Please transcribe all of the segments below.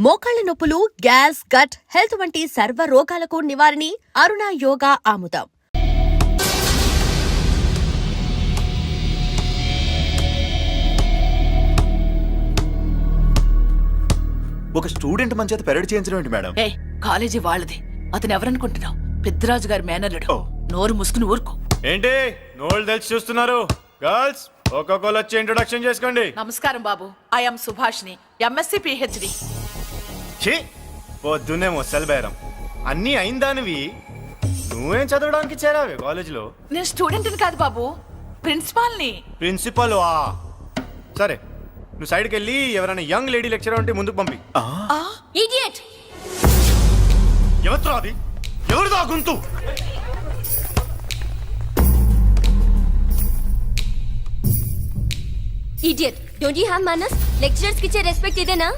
మోకాళ్ల నొప్పులు, gas, gut health వంటి సర్వ రోగాలకు నివారణి అరుణ యోగా ఆముదం. ఒక స్టూడెంట్ మన చేత పెరడ్ చేయించడం ఏంటి మేడం? కాలేజీ వాళ్ళది. అతను ఎవరనుకుంటున్నావు? పెద్దరాజు గారి మేనల్లుడు. నోరు మూసుకుని ఊరుకో. ఏంటి నోళ్ళు తెలిసి చూస్తున్నారు? గర్ల్స్ ఒక్కొక్కరు వచ్చి ఇంట్రొడక్షన్ చేసుకోండి. నమస్కారం బాబు, ఐఎమ్ సుభాష్ని, ఎంఎస్సి పిహెచ్డి. పొద్దున్నే మొసలు బేరం అన్నీ అయిందానివి. నువ్వేం చదవడానికి చేరావే కాలేజీలో? నేను స్టూడెంట్ని కాదు బాబు, ప్రిన్సిపాల్ని. ప్రిన్సిపల్ వా? సరే, నువ్వు సైడ్కి వెళ్ళి ఎవరైనా యంగ్ లేడీ లెక్చరర్ ఉంటే ముందుకు పంపి. ఇడియట్! ఎవరితో అది? ఎవరిదో ఆ గొంతు? Idiot! Don't you have manners? Lecturers కి ఇచ్చే రెస్పెక్ట్ ఇదేనా?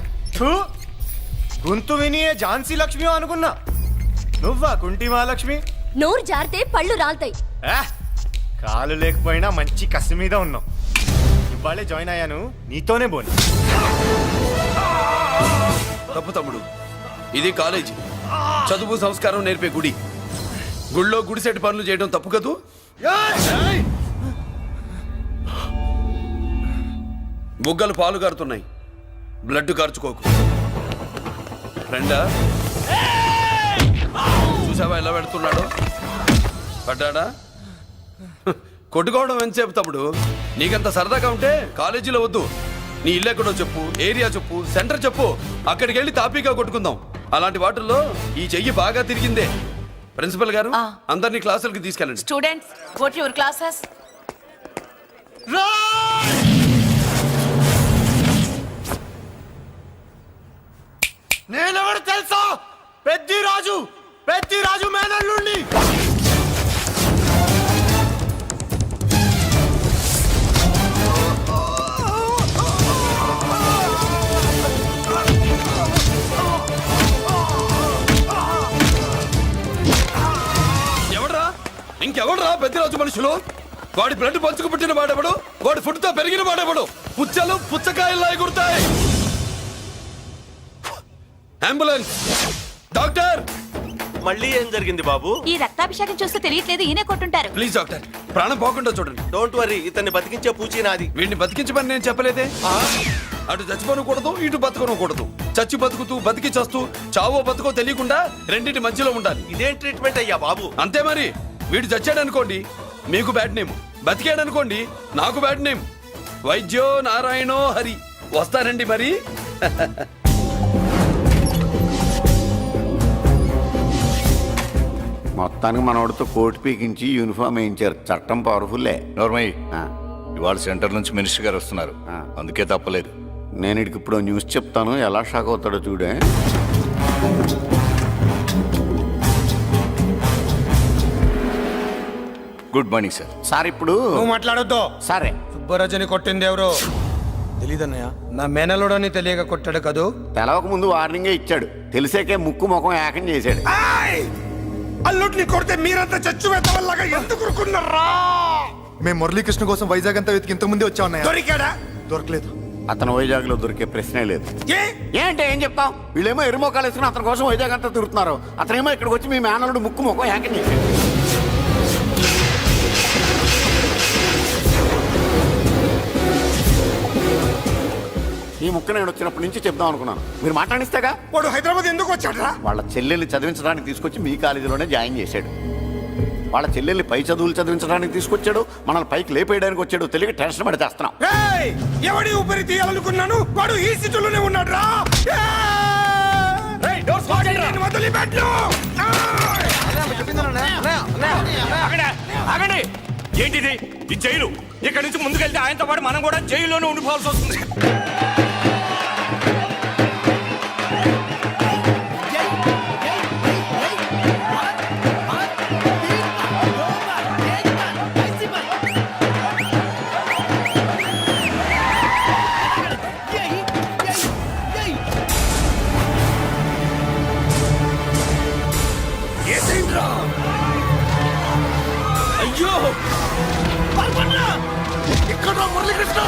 గొంతు విని ఝాన్సీ లక్ష్మి అనుకున్నా. నువ్వా కుంటి మహాలక్ష్మి? నోరు జారితే పళ్ళు రాల్తాయి. కాలు లేకపోయినా మంచి కసి మీద ఉన్నావు. ఇవాళే జాయిన్ అయ్యాను, నీతోనే బోని. తప్పు తమ్ముడు, ఇది కాలేజీ. చదువు సంస్కారం నేర్పే గుడి. గుళ్ళో గుడిసెట్ పనులు చేయడం తప్పు కదూ? బుగ్గలు పాలు గారుతున్నాయి, బ్లడ్ కార్చుకోకు. ఫ్రెండా, చూసావా ఎలా పెడుతున్నాడు? పడ్డాడా? కొట్టుకోవడం ఎంతసేపు తమ్ముడు? నీకంత సరదాగా ఉంటే కాలేజీలో వద్దు. నీ ఇల్లు ఎక్కడో చెప్పు, ఏరియా చెప్పు, సెంటర్ చెప్పు, అక్కడికి వెళ్ళి తాపీగా కొట్టుకుందాం. అలాంటి వాటిల్లో ఈ చెయ్యి బాగా తిరిగిందే. ప్రిన్సిపల్ గారు, అందరినీ క్లాసులకి తీసుకెళ్ళండి. Students, go to your classes. నేనెవరు తెలుసా? పెద్దిరాజు మేనల్లుండి. ఇంకెవడరా పెద్దరాజు మనుషులు? వాడి బ్లడ్ పంచుకు పుట్టిన వాడెవడు? వాడి ఫుడ్తో పెరిగిన వాడెవడు? పుచ్చలు పుచ్చకాయల్లా ఎగురుతాయి. అంబులెన్స్! డాక్టర్! మళ్ళీ ఏం జరిగింది బాబు? ఈ రక్తాభిషేకం చూస్తే తెలియట్లేదు, ఈయనే కొట్టుంటారు. ప్లీజ్ డాక్టర్, ప్రాణం పోకుండా చూడండి. డోంట్ వరీ, ఇతన్ని బతికించే పూచి నాది. వీడిని బతికించమని నేను చెప్పలేదే. అటు చచ్చిపోనకూడదు, ఇటు బతకనకూడదు. చచ్చి బతుకుతూ, బతికి చస్తూ, చావో బతుకో తెలియకుండా రెండింటి మధ్యలో ఉండాలి. ఇదేం ట్రీట్మెంట్ అయ్యా బాబు? అంతే మరి. వీడు చచ్చాడనుకోండి, మీకు బ్యాడ్ నేమ్. బతికాడనుకోండి, నాకు బ్యాడ్ నేమ్. వైద్యో నారాయణో హరి. వస్తారండి మరి. మొత్తానికి మనోడితో కోట్ పీకించి యూనిఫామ్ వేయించారు. చట్టం పవర్ఫుల్లే. నోర్మయ్య, ఇవాళ సెంటర్ నుంచి మినిస్టర్ గారు వస్తున్నారు, అందుకే తప్పలేదు. నేను ఇడికి ఇప్పుడు న్యూస్ చెప్తాను, ఎలా షాక్ అవుతాడో చూడే. Good morning sir. సార్ ఇప్పుడు నువ్వు మాట్లాడొద్దు. సరే, సుబ్బరాజుని కొట్టింది ఎవరు? తెలీదన్నయ్య. నా మేనలోడని తెలియక కొట్టాడు కదూ. తెలవక ముందు వార్నింగే ఇచ్చాడు, తెలిసాకే ముక్కు ముఖం ఏకం చేశాడు. అల్లుడిని కొడితే మీరంతా చచ్చు వెతవల్లాగా ఎందుకు ఊరుకున్నారా? మేము మురళీకృష్ణ కోసం వైజాగ్ అంతా వెతికి ఇంతకు ముందే వచ్చా ఉన్నాయా? దొరికాడా? దొరకలేదు. అతను వైజాగ్ లో దొరికే ప్రశ్నే లేదు. ఏంటంటే ఏం చెప్తాం? వీళ్ళేమో ఎరుమొక్కలు వేసుకుని అతని కోసం వైజాగ్ అంతా తిరుగుతున్నారు. అతనేమో ఇక్కడికి వచ్చి మీ మేనలుడు ముక్కు ముఖం ఏకం చేశాడు. ఈ ముక్క నేను వచ్చినప్పటి నుంచి చెప్దాం అనుకున్నాను, మీరు మాట్లాడిస్తేగా. వాడు హైదరాబాద్ ఎందుకు వచ్చాడరా? వాళ్ళ చెల్లెల్ని చదివించడానికి తీసుకొచ్చి మీ కాలేజీలోనే జాయిన్ చేశాడు. వాళ్ళ చెల్లెల్ని పై చదువులు చదివించడానికి తీసుకొచ్చాడు, మనల్ని పైకి లేపేయడానికి వచ్చాడు. తెలియక టెన్షన్ పడి తెస్తున్నాం. ఎవడి ఊపిరి తీయాలనుకున్నాను, వాడు ఈ సిటీలోనే ఉన్నాడు రా. ఏంటిది? ఈ జైలు. ఇక్కడ నుంచి ముందుకెళ్తే ఆయనతో పాటు మనం కూడా జైల్లోనే ఉండిపోవాల్సి వస్తుంది. అయ్యో, ఇక్కడ మురళీకృష్ణ!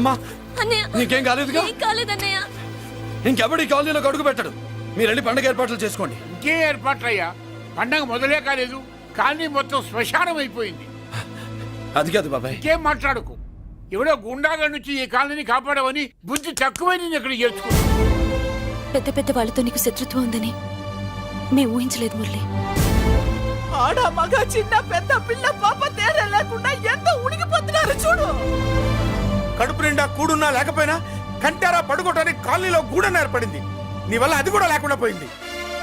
అమ్మా అన్నయ్య నీకేం కాలేదుగా? ఏం కాలేదన్నయ్య. ఇంకెవడి కాలనీలోకి అడుగు పెట్టడు. మీరు వెళ్ళి పండుగ ఏర్పాట్లు చేసుకోండి. ఇంకే ఏర్పాట్లయ్యా? పండగ మొదలే కాలేదు, కానీ మొత్తం శ్మశానం అయిపోయింది. అది కాదు బాబాయ్. ఇంకేం మాట్లాడుకు. ఎవడో గుండాగా నుంచి ఈ కాలనీ కాపాడవని బుద్ధి తక్కువై నేను ఇక్కడ చేర్చుకున్నా. పెద్ద పెద్ద వాళ్ళతో నీకు శత్రుత్వం ఉందని మేము ఊహించలేదు మురళి. ఆడ మగ చిన్న పెద్ద పిల్ల పాప తేడా లేకుండా ఎంత ఉడికిపోతున్నారు చూడు. కడుపు నిండా కూడున్నా లేకపోయినా కంటారా పడుకోవటానికి కాలనీలో గూడెం ఏర్పడింది. నీ వల్ల అది కూడా లేకుండా పోయింది.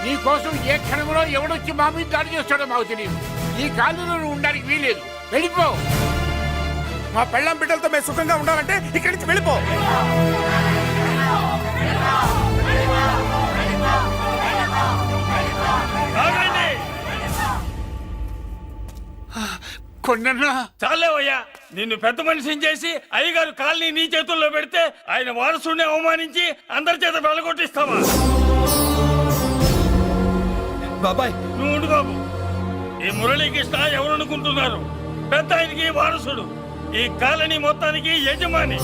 నీ కోసం ఏ క్షణంలో ఎవడొచ్చి మా మీద దాడి చేస్తాడో మాకు తెలియదు. ఈ కాలనీలో నువ్వు ఉండడానికి వీలేదు. వెళ్ళిపో. మా పెళ్ళాం బిడ్డలతో మేము సుఖంగా ఉండాలంటే ఇక్కడి నుంచి వెళ్ళిపో. కొండన్నా చాలేవయ్యా, నిన్ను పెద్ద మనిషిని చేసి అయ్యగారు కాలనీ నీ చేతుల్లో పెడితే ఆయన వారసుని అవమానించి అందరి చేత వెళ్ళగొట్టిస్తావా? బాబాయ్ నువ్వు ఉండు బాబు. ఈ మురళీకృష్ణ ఎవరనుకుంటున్నారు? పెద్ద ఆయనకి వారసుడు, ఈ కాలనీ మొత్తానికి యజమాని.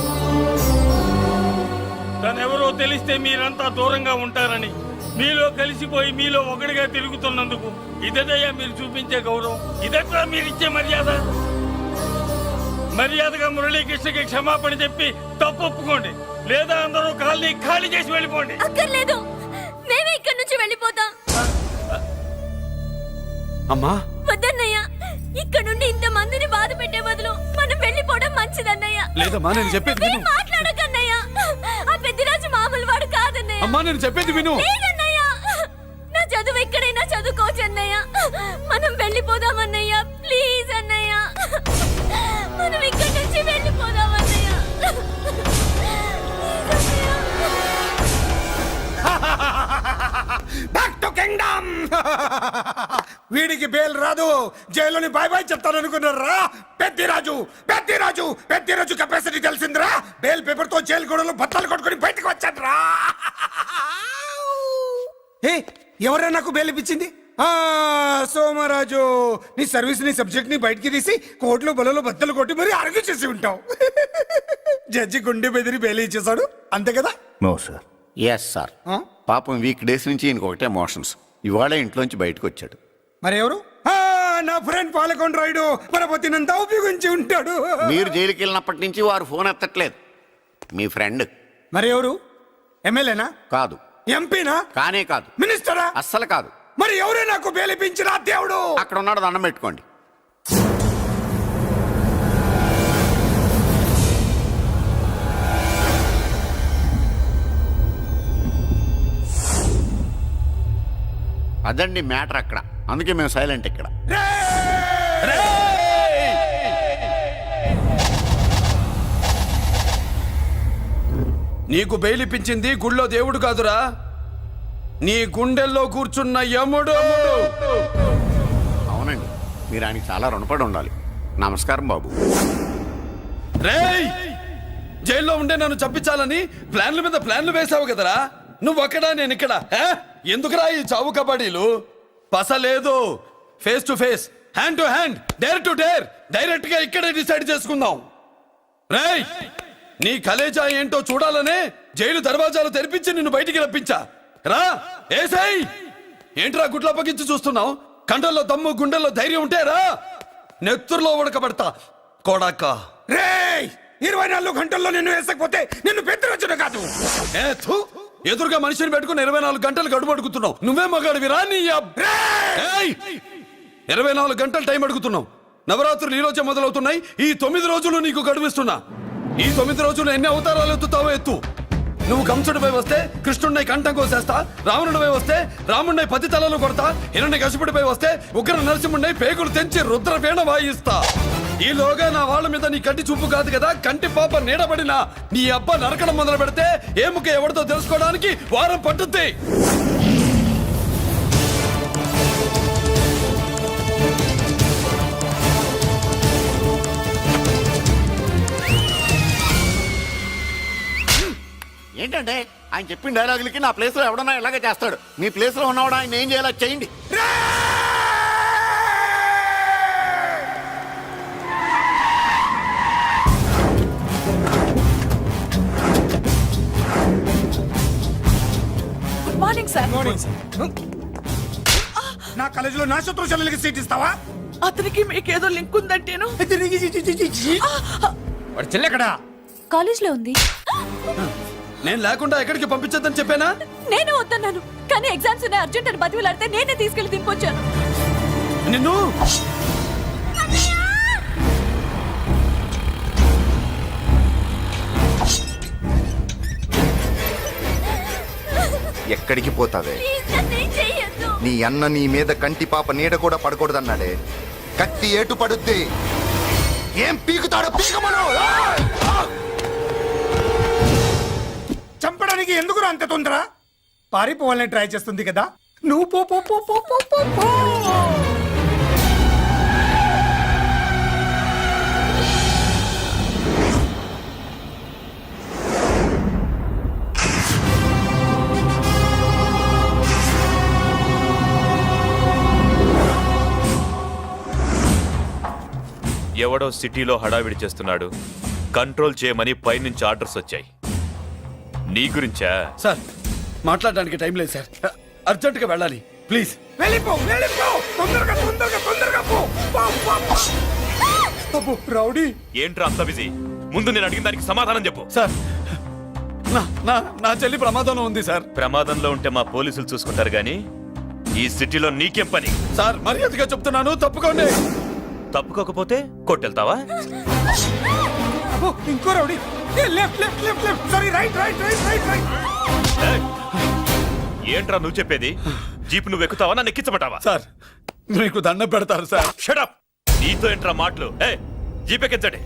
తనెవరో తెలిస్తే మీరంతా దూరంగా ఉంటారని మీలో కలిసిపోయి మీలో ఒకటిగా తిరుగుతున్నందుకు ఇదయ్యా మీరు చూపించే గౌరవం. ఇదట్లా మీరిచ్చే మర్యాద. మర్యాదగా మురళీకృష్ణకి క్షమాపణ చెప్పి తప్పు ఒప్పుకోండి, లేదా అందరూ కాలనీ ఖాళీ చేసి వెళ్ళిపోండి. అక్కర్లేదు, మేమే ఇక్కడి నుంచి వెళ్ళిపోతాం. అమ్మా వద్దన్నయ్య, ఇక్కడ నుండి ఇంత మందిని బాధ పెట్టే బదులు మనం వెళ్ళిపోవడం మంచిదన్నయ్య. లేదమ్మా, నేను చెప్పేది విను. ఏం మాట్లాడకన్నయ్య, ఆ పెద్దిరాజు మామూలు వాడు కాదన్నయ్య. అమ్మా నేను చెప్పేది విను. లేదన్నయ్య, నా చదువు ఎక్కడైనా చదువుకోవచ్చు అన్నయ్య. మనం వెళ్ళిపోదామన్నయ్య, ప్లీజ్ అన్నయ్య. మనం ఇక్కడి నుంచి వెళ్ళిపోదామన్నయ్య. Back to kingdom. వీడికి బెయిల్ రాదు, జైల్లోని బాయ్ బాయ్ చెప్తాను అనుకున్నారా? పెద్దిరాజు పెద్దిరాజు పెద్దిరాజు కెపాసిటీ తెలిసిందిరా. బెయిల్ పేపర్ తో జైలు గోడలు బట్టలు కొట్టుకుని బయటకు వచ్చాడ్రా. ఎవరా నాకు బెయిల్ ఇప్పించింది? సోమరాజు, నీ సర్వీస్ నీ సబ్జెక్ట్ ని బయటికి తీసి కోర్టులో బలలో బద్దలు కొట్టి మరి అరుగు చేసి ఉంటావు. జడ్జి గుండె బెదిరి బెయిల్ ఇచ్చేసాడు, అంతే కదా? No sir. Yes sir. పాపం వీక్ డేస్ నుంచి ఈయనకు ఒకటే మోషన్స్. ఇవాళ ఇంట్లోంచి బయటకు వచ్చాడు. మరి ఎవరు? నా ఫ్రెండ్ పాలకొండ రాయుడు పరపతినంతా ఉపయోగించి ఉంటాడు. మీరు జైలుకి వెళ్ళినప్పటి నుంచి వారు ఫోన్ ఎత్తట్లేదు. మీ ఫ్రెండ్. మరి ఎవరు? ఎమ్మెల్యేనా? కాదు. ఎంపీనా? కానే కాదు. మినిస్టరా? అస్సలు కాదు. మరి ఎవరే నాకు బేలిపించిన దేవుడు? అక్కడ ఉన్నాడు, దండం పెట్టుకోండి. అదండి మ్యాటర్ అక్కడ. అందుకే మేము సైలెంట్ ఇక్కడ. నీకు బెయిలిపించింది గుళ్ళో దేవుడు కాదురా, నీ గుండెల్లో కూర్చున్న యముడు. అవునండి, మీరు ఆయనకి చాలా రుణపడి ఉండాలి. నమస్కారం బాబు. రేయ్, జైల్లో ఉండే నన్ను చంపించాలని ప్లాన్ల మీద ప్లాన్లు వేసావు కదరా. నువ్వు అక్కడ నేను ఇక్కడ. ఎందుకురా ఈ చావు కబడ్డీలు? పస లేదు. Face to face, hand to hand, dare to dare, direct గా ఇక్కడే డిసైడ్ చేసుకుందాం. రేయ్, నీ కలేజా ఏంటో చూడాలనే జైలు దర్వాజాలు తెరిపించి నిన్ను బయటికి రప్పించా. రా ఏసై. ఏంట్రా గుడ్ల పగించి చూస్తున్నావు? కండల్లో దమ్ము, గుండెల్లో ధైర్యం ఉంటే రా. నెత్తురులో ఉడకబడతా కొడాక. రేయ్, 24 గంటల్లో నిన్ను వేసకపోతే నిన్ను పెద్దరొచ్చును కాదు. ఎదురుగా మనిషిని పెట్టుకుని 24 గంటలు గడుపు అడుగుతున్నావు. నువ్వే మగాడివిరా నీ 24 గంటలు టైం అడుగుతున్నావు. నవరాత్రులు ఈ రోజే మొదలవుతున్నాయి. ఈ 9 రోజులు నీకు గడువిస్తున్నా. ఈ 9 రోజులు ఎన్ని అవతారాలు ఎత్తుతావో ఎత్తు. నువ్వు కంసుడిపై వస్తే కృష్ణుడిని కంఠం కోసేస్తా, రావణుడిపై వస్తే రాముడిని 10 తలలు కొడతా, హిరణ్యకశిపుడిపై వస్తే ఉగ్ర నరసింహుడిని పేగులు తెంచి రుద్రవీణ వాయిస్తా. ఈలోగా నా వాళ్ళ మీద నీ కంటి చూపు కాదు కదా, కంటి పాప నీడబడినా నీ అబ్బ నరకడం మొదలు పెడితే ఏముక ఎవరితో తెలుసుకోవడానికి వారం పట్టుద్ది. ఏంటంటే ఆయన చెప్పిన డైలాగులకి నా ప్లేస్ లో ఎవడన్నా ఇలాగే చేస్తాడు. మీ ప్లేస్ లో ఉన్నవాడు ఆయన ఏం చేయాలో చేయండి. Morning sir. నా కాలేజీలో నా శత్రు చెల్లెలకి సీట్ ఇస్తావా? అతనికి మీకేదో లింక్ ఉందంటేను. వాడు చెల్లెక్కడా? కాలేజ్ లో ఉంది. నేను లేకుండా ఎక్కడికి పంపించొద్దని చెప్పానా? నేను వద్దన్నాను, కానీ ఎగ్జామ్స్ ఉన్నాయి అర్జెంట్ అని బతిలాడితే నేనే తీసుకెళ్లి దింపొచ్చాను. నిన్ను ఎక్కడికి పోతావే? ప్లీజ్ నన్ను ఏం చెయ్యొద్దు. నీ అన్న నీ మీద కంటి పాప నీడ కూడా పడకూడదన్నాడే. కత్తి ఏటు పడుద్ది. ఏం పీకుతాడో పీకమను. చంపడానికి ఎందుకు అంత తొందర? పారిపోవాలని ట్రై చేస్తుంది కదా. నువ్వు పో పో పో పో పో పో పో. ఎవడో సిటీలో హడావిడి చేస్తున్నాడు, కంట్రోల్ చేయమని పైనుంచి ఆర్డర్స్ వచ్చాయి. నీ గురించా? సార్ మాట్లాడడానికి టైం లేదు సార్, అర్జెంటుగా వెళ్ళాలి ప్లీజ్. వెళ్ళిపో వెళ్ళిపో, తొందరగా తొందరగా తొందరగా పో. పో, పో, పో. అబ్బో, రౌడీ ఏంట్రా అంత బిజీ? ముందు నేను అడిగిన దానికి సమాధానం చెప్పు. సార్ నా చెల్లి ప్రమాదంలో ఉంది సార్. ప్రమాదంలో ఉంటే మా పోలీసులు చూసుకుంటారు గాని ఈ సిటీలో నీకేం పని? సార్ మర్యాదగా చెప్తున్నాను, తప్పుకోండి. తప్పుకోకపోతే కొట్టెళ్తావా? అబ్బో, ఇంకో rowdy. Left left left left, sorry right right right right right. ఏయ్! ఏంట్రా నువ్వు చెప్పేది? జీప్ నువ్వు ఎక్కుతావా, నన్ను ఎక్కించమంటావా? సార్ మీకు దండం పెడతారు సార్. షడప్! నీతో ఏంట్రా మాటలు? జీప్ ఎక్కించండి.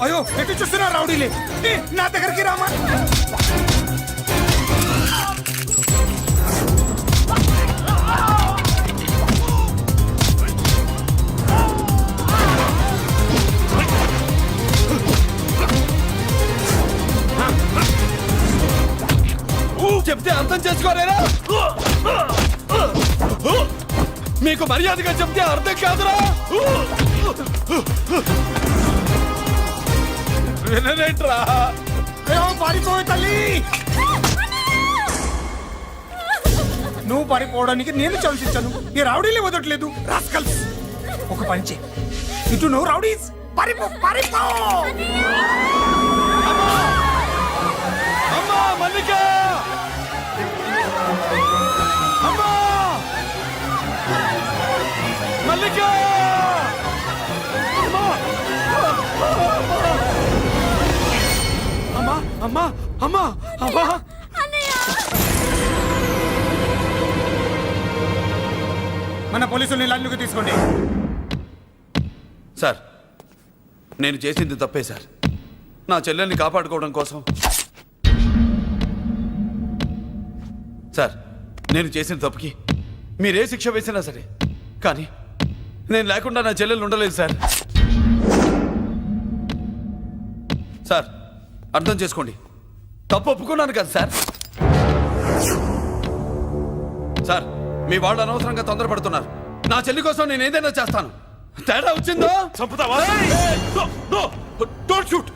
అయ్యో, ఎటు చూస్తున్నా రౌడీలే. నా దగ్గరికి రామా. చెప్తే అర్థం చేసుకోలేరా? మీకు మర్యాదగా చెప్తే అర్థం కాదురా? వినరేంట్రా? అయ్యో, పారిపోయి తల్లి. నువ్వు పారిపోవడానికి నేను ఛాన్స్ ఇచ్చాను. ఈ రౌడీలే వదలట్లేదు. రాస్కల్స్. ఒక పంచి ఇటు నువ్వు రౌడీస్. పారిపో పారిపో. అమ్మా మల్లిక! అమ్మా మల్లిక! అమ్మా అమ్మా అమ్మా అమ్మా! మన పోలీసుల్ని లైన్లోకి తీసుకోండి. సార్ నేను చేసింది తప్పే సార్. నా చెల్లెల్ని కాపాడుకోవడం కోసం. సార్ నేను చేసిన తప్పుకి మీరే శిక్ష వేసినా సరే, కానీ నేను లేకుండా నా చెల్లెలు ఉండలేదు సార్. సార్ అర్థం చేసుకోండి, తప్పు ఒప్పుకున్నాను కదా సార్. సార్ మీ వాళ్ళు అనవసరంగా తొందరపడుతున్నారు. నా చెల్లి కోసం నేను ఏదైనా చేస్తాను. తేడా వచ్చిందో చంపుతావా? Don't shoot.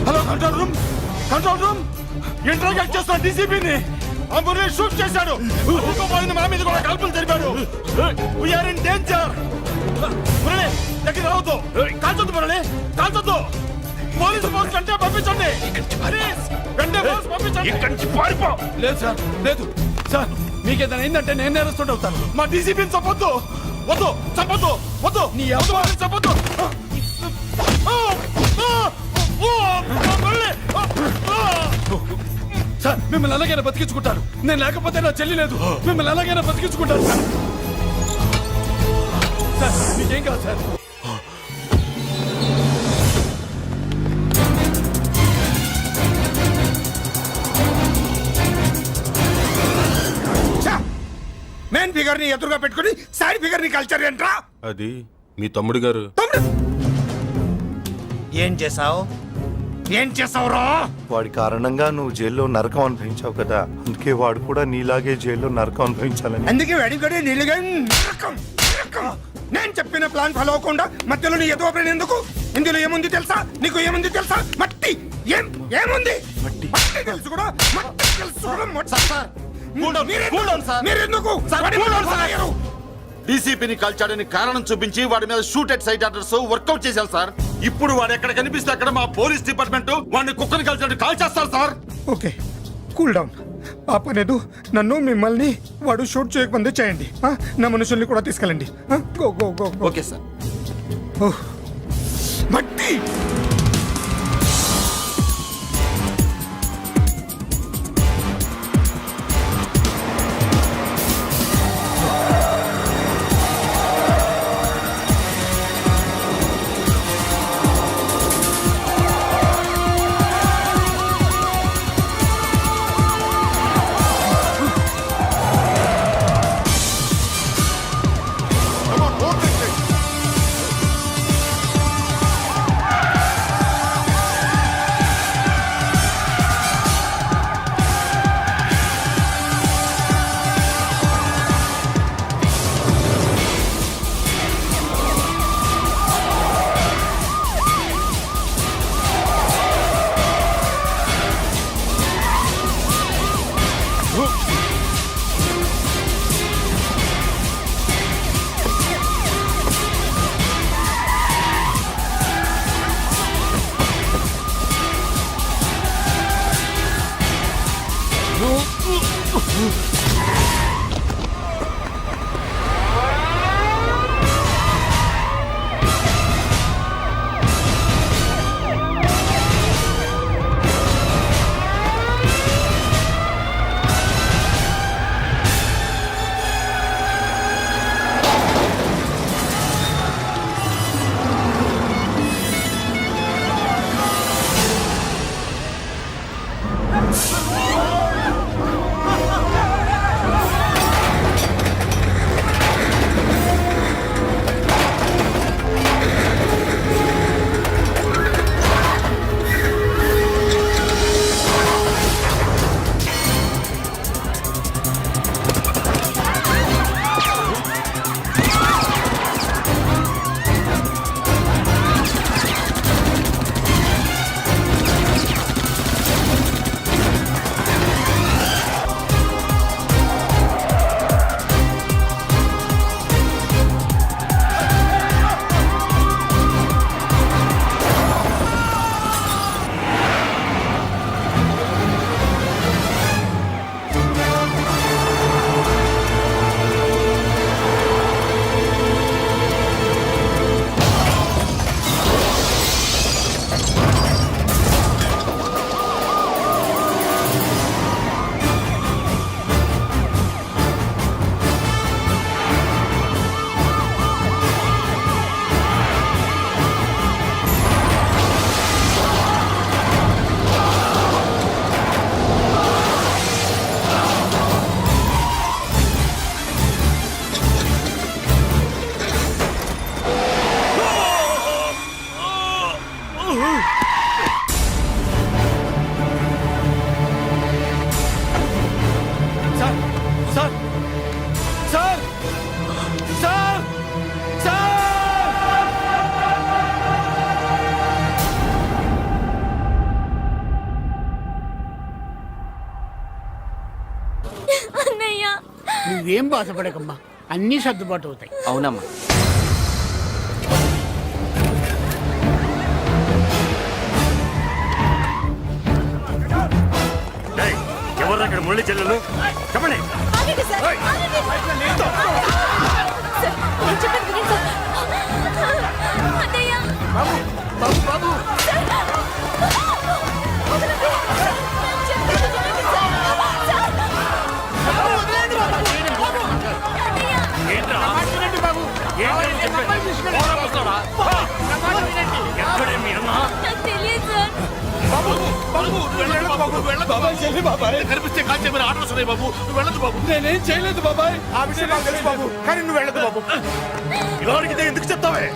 Hello control room, control room. Interact చేస్తున్న డీసీపీని అంబులెన్స్ షూట్ చేశాడు. పోయింది, మా మీద కూడా కాల్పులు జరిపాడు. We're in danger. మురళి దగ్గర రావద్దు, కాల్చొద్దు మురళి, కాల్చొద్దు. పోలీసు ఫోర్స్ అంటే పంపించండి. వెంటనే ఫోర్స్ పంపించండి. ఇక్కడి నుంచి పారిపో. లేదు సార్, లేదు సార్. మీకేదైనా అయిందంటే నేను అరెస్ట్ అవుతాను. మా డీసీపీని చంపొద్దు. వద్దు, చంపొద్దు, వద్దు. నీ ఎవరు చంపొద్దు. మిమ్మల్ని ఎలాగైనా బతికించుకుంటాను. నేను లేకపోతే నా చెల్లి లేదు. మిమ్మల్ని ఎలాగైనా బతికించుకుంటాను సార్. సార్ మీకేం కాదు సార్. మెయిన్ ఫిగర్ ని ఎదురుగా పెట్టుకుని సైడ్ ఫిగర్ ని కల్చర్ ఏంట్రా? అది మీ తమ్ముడు గారు. ఏం చేసావు? ఏం చేసావురా? వాడి కారణంగా నువ్వు జైల్లో నరకం అనుభవించావు కదా, అందుకే వాడు కూడా నీలాగే జైల్లో నరకం అనుభవించాలని. అందుకే వెడిగడే నీళ్ళుగా నరకం, నరకం. నేను చెప్పిన ప్లాన్ ఫాలో అవ్వకుండా మధ్యలో నీ ఎదురు ఓపెన్ ఎందుకు? ఇందులో ఏముంది తెలుసా? నీకు ఏముంది తెలుసా? మట్టి. ఏముంది? మట్టి తెలుసు కూడా, మట్టి తెలుసు కూడా. మీరెందుకు డీసీపీని కాల్చాడని కారణం చూపించి వాడి మీద shoot at sight orders work out చేశారు సార్. ఇప్పుడు వాడు ఎక్కడ కనిపిస్తే అక్కడ మా పోలీస్ డిపార్ట్మెంట్ వాడిని కుక్కని కాల్చాడు కాల్ చేస్తారు సార్. Okay, cool down. ఆ పనేదు నన్ను మిమ్మల్ని వాడు షూట్ చేయకముందే చేయండి. నా మనుషుల్ని కూడా తీసుకెళ్ళండి. Go go go. Okay sir. మట్టి. నువ్వేం బాధపడకమ్మా, అన్నీ సర్దుబాటు అవుతాయి. అవునమ్మా. ఎవరు అక్కడ మురళి చెల్లెలు చెప్పండి. బాబు బాబు బాబు బాబాయ్ చెల్లి బాబాయ్ కనిపిస్తే కాల్చేమని ఆర్డర్స్ ఉన్నాయి బాబు నువ్వు వెళ్ళదు బాబు. నేనేం చేయలేదు బాబాయ్. ఆ విషయం నాకు తెలుసు బాబు, కానీ నువ్వు వెళ్ళదు బాబు. ఇలా అడిగితే ఎందుకు చెప్తావే?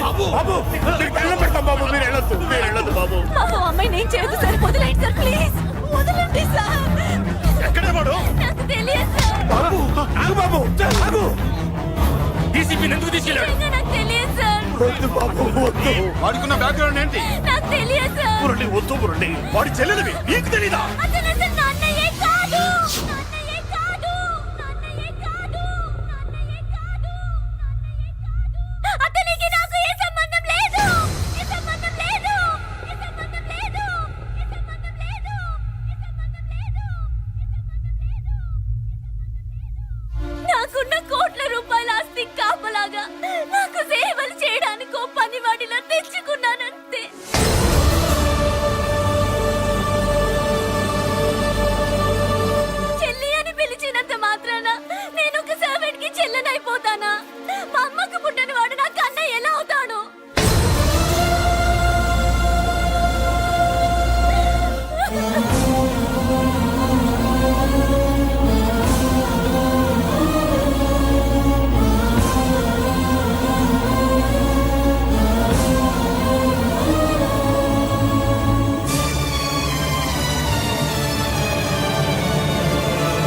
బాబు బాబు నీకు దండం పెడతాం బాబు, మీరు వెళ్ళొద్దు, మీరు వెళ్ళొద్దు బాబు. పాపం అమ్మాయి నేను చేయదు సార్, వదిలేండి సార్ ప్లీజ్, వదలండి సార్. ఎక్కడే వాడు? నాకు తెలియదు సార్, బాబు ఆగు బాబు, ఆగు. డీసీపీని ఎందుకు తీసుకెళ్ళాడు? నిజంగా నాకు తెలియదు సార్, వద్దు బాబు వద్దు. వాడుకున్న బ్యాక్గ్రౌండ్ ఏంటి? నాకు తెలియదు సార్. మురళి వద్దు మురళి. వాడి చెల్లెలివి నీకు తెలీదా? అతను అసలు